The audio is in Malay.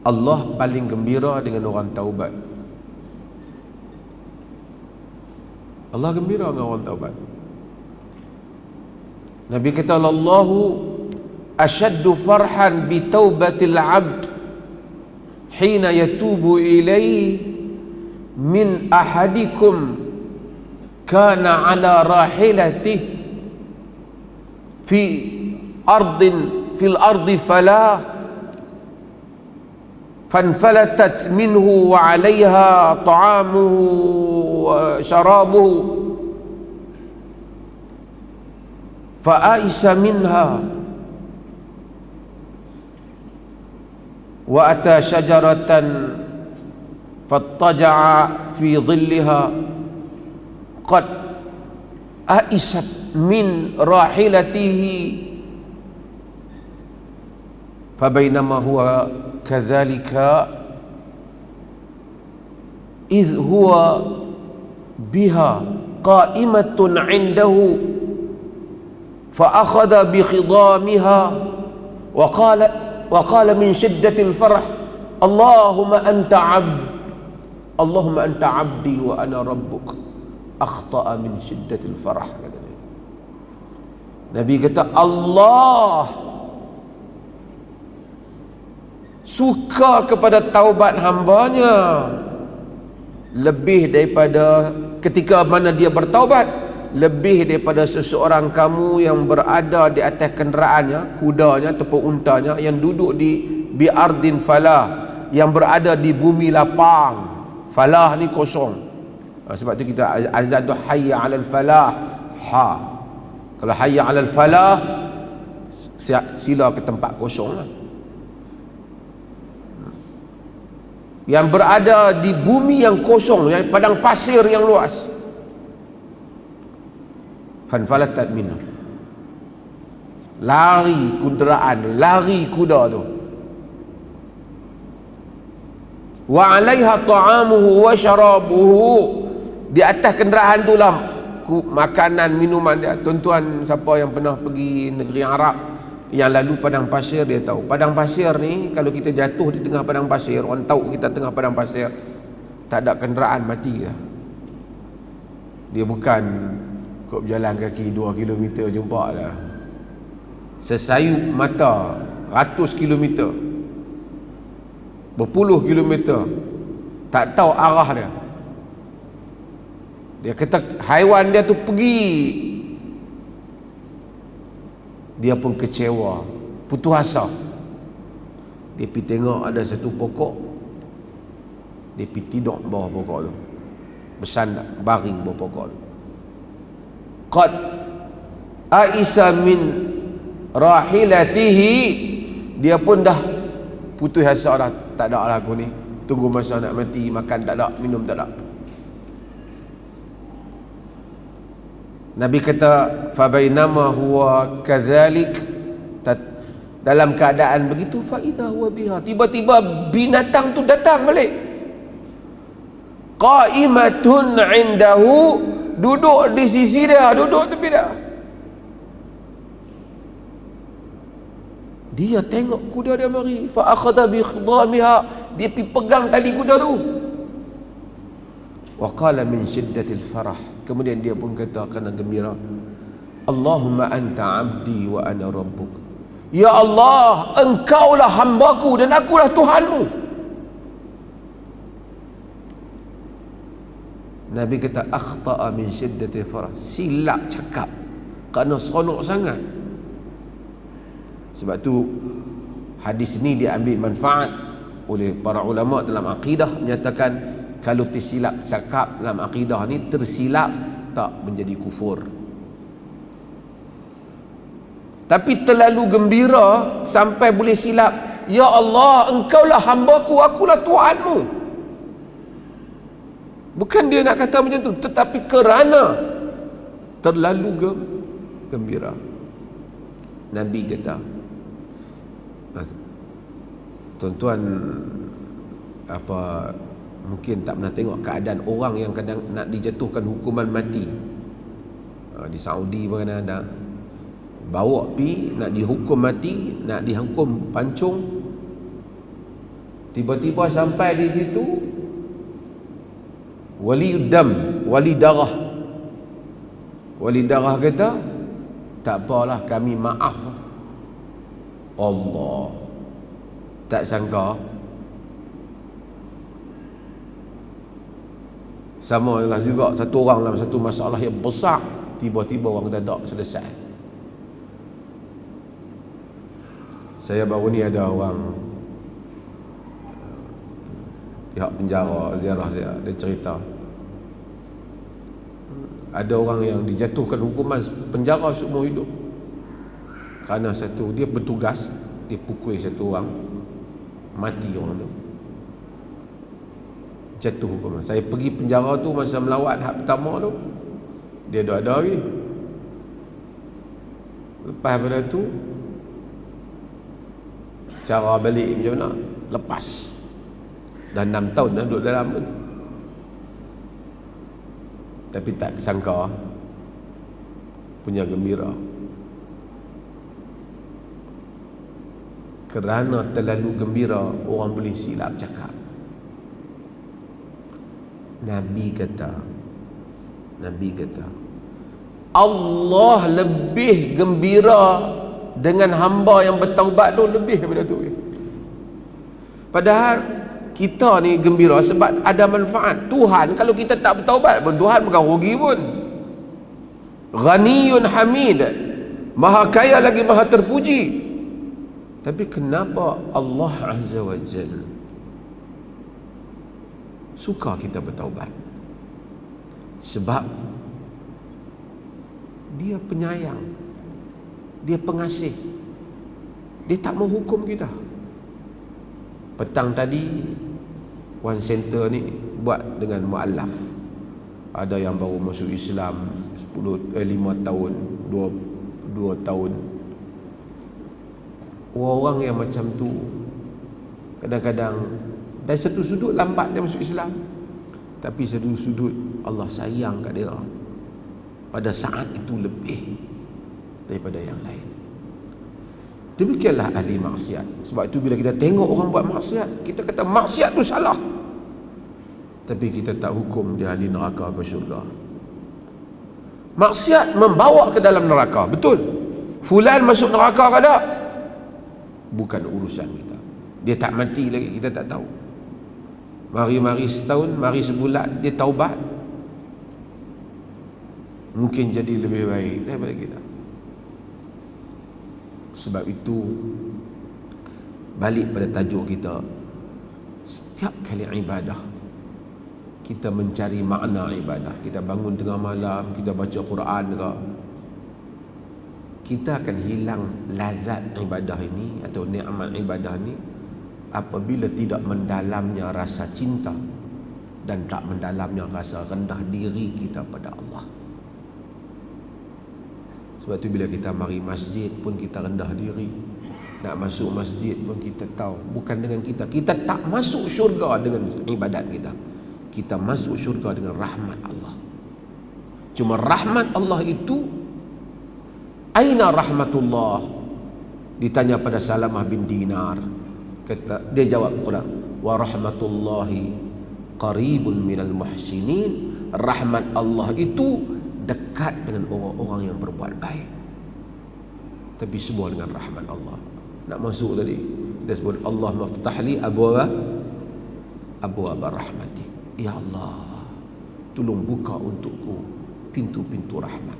Allah paling gembira dengan orang taubat. Allah gembira dengan orang taubat. Nabi kata, Allahu ashaddu farhan bi taubatil abd hina yatubu ilaihi min ahadikum kana ala rahilatihi fi fil ardi falah fanfalatat minhu wa 'alayha ta'amuhu wa sharabuhu fa'aisa minha wa ata syajaratan fattaja'a fi dhilliha qad aisat min rahilatihi fabainama huwa kadzalika idh huwa biha qa'imatun 'indahu fa akhadha bi khidamiha wa qala min shiddatil farh Allahumma anta 'abdi wa ana rabbuk akhta'a min shiddatil farh. Nabi kata Allah suka kepada taubat hambanya lebih daripada ketika mana dia bertaubat, lebih daripada seseorang kamu yang berada di atas kenderaannya, kudanya ataupun untanya, yang duduk di bi'ardin falah, yang berada di bumi lapang. Falah ni kosong. Sebab tu kita azan tu hayya 'alal falah. Ha. Kalau hayya 'alal falah, sila ke tempat kosong lah. Yang berada di bumi yang kosong, yang padang pasir yang luas. Fanfalatat minhu, lari kenderaan, lari kuda tu. Wa 'alaiha ta'amuhu wa syarabuhu, di atas kenderaan tu lah makanan minuman dia. Tuan-tuan siapa yang pernah pergi negeri Arab yang lalu padang pasir, dia tahu padang pasir ni kalau kita jatuh di tengah padang pasir, orang tahu kita tengah padang pasir, tak ada kenderaan, mati dah. Dia bukan kau berjalan kaki 2 kilometer jumpa dah. Sesayup mata ratus kilometer, berpuluh kilometer, tak tahu arah dia. Dia kata haiwan dia tu pergi, dia pun kecewa, putus asa. Dia pergi tengok ada satu pokok, dia pergi tidur bawah pokok tu, bersandar baring bawah pokok tu. Qad aisa min rahilatihi, dia pun dah putus asa dah, tak ada lah aku ni, tunggu masa nak mati, makan tak ada, minum tak ada. Nabi kata fabainama huwa kadzalik, dalam keadaan begitu, fa idza huwa biha, tiba-tiba binatang tu datang balik, qa'imatun 'indahu, duduk di sisi dia, duduk tepi dia. Dia tengok kuda dia mari, fa akhadha bi khidamiha, dia pergi pegang tali kuda tu. Wa qala min shiddatil farah, kemudian dia pun kata kerana gembira, Allahumma anta 'abdi wa ana rabbuk, ya Allah, engkaulah hambaku dan akulah Tuhanmu. Nabi kata akhta'a min shiddatil farah, silap cakap kerana seronok sangat. Sebab tu hadis ni dia ambil manfaat oleh para ulama dalam akidah, menyatakan kalau tersilap cakap dalam akidah ni, tersilap tak menjadi kufur. Tapi terlalu gembira sampai boleh silap, ya Allah, engkaulah hambaku, akulah Tuhanmu. Bukan dia nak kata macam tu, tetapi kerana terlalu gembira. Nabi kata, tuan-tuan apa mungkin tak pernah tengok keadaan orang yang kadang nak dijatuhkan hukuman mati. Di Saudi pun kadang-kadang bawa pi nak dihukum mati, nak dihukum pancung, Tiba-tiba sampai di situ, wali dam, wali darah kata, tak apalah, kami maaf. Allah tak sangka sama lah juga satu orang dalam satu masalah yang besar, tiba-tiba orang kata tak selesai. Saya baru ni ada orang pihak penjara ziarah saya, dia cerita ada orang yang dijatuhkan hukuman penjara seumur hidup kerana satu, dia bertugas, dia pukul satu orang, mati orang tu, jatuh hukuman. Saya pergi penjara tu masa melawat hak pertama tu, dia dah ada lagi. Lepas pada tu, cara balik macam mana? Lepas. Dah 6 tahun dah duduk dalam tu. Tapi tak sangka punya gembira kerana terlalu gembira, orang boleh silap cakap. Nabi kata Allah lebih gembira dengan hamba yang bertaubat tu, lebih daripada tu. Padahal kita ni gembira sebab ada manfaat. Tuhan kalau kita tak bertaubat pun, Tuhan bukan rugi pun. Ghaniyun hamid, maha kaya lagi maha terpuji. Tapi kenapa Allah Azza wa Jalla suka kita bertaubat? Sebab Dia penyayang, Dia pengasih, Dia tak mau hukum kita. Petang tadi One Center ni buat dengan mu'alaf. Ada yang baru masuk Islam 5 tahun, 2 tahun. Orang-orang yang macam tu kadang-kadang dari satu sudut lambat dia masuk Islam, tapi satu sudut Allah sayang kat dia pada saat itu lebih daripada yang lain. Demikianlah ahli maksiat. Sebab itu bila kita tengok orang buat maksiat, kita kata maksiat tu salah, tapi kita tak hukum dia ahli neraka ke syurga. Maksiat membawa ke dalam neraka, betul. Fulan masuk neraka ke tak? Bukan urusan kita. Dia tak mati lagi, kita tak tahu. Mari-mari setahun, mari sebulan, dia taubat, mungkin jadi lebih baik daripada kita. Sebab itu balik pada tajuk kita, setiap kali ibadah kita mencari makna ibadah. Kita bangun tengah malam, kita baca Quran ke, kita akan hilang lazat ibadah ini atau nikmat ibadah ini apabila tidak mendalamnya rasa cinta dan tak mendalamnya rasa rendah diri kita pada Allah. Sebab tu bila kita mari masjid pun kita rendah diri. Nak masuk masjid pun kita tahu bukan dengan kita. Kita tak masuk syurga dengan ibadat kita. Kita masuk syurga dengan rahmat Allah. Cuma rahmat Allah itu, aina rahmatullah? Ditanya pada Salamah bin Dinar. Kata, dia jawab Quran, wa rahmatullahi qaribun minal muhsinin. Rahmat Allah itu dekat dengan orang-orang yang berbuat baik. Tapi semua dengan rahmat Allah. Nak masuk tadi kita sebut Allah maftahli abwaaba rahmati. Ya Allah, tolong buka untukku pintu-pintu rahmat.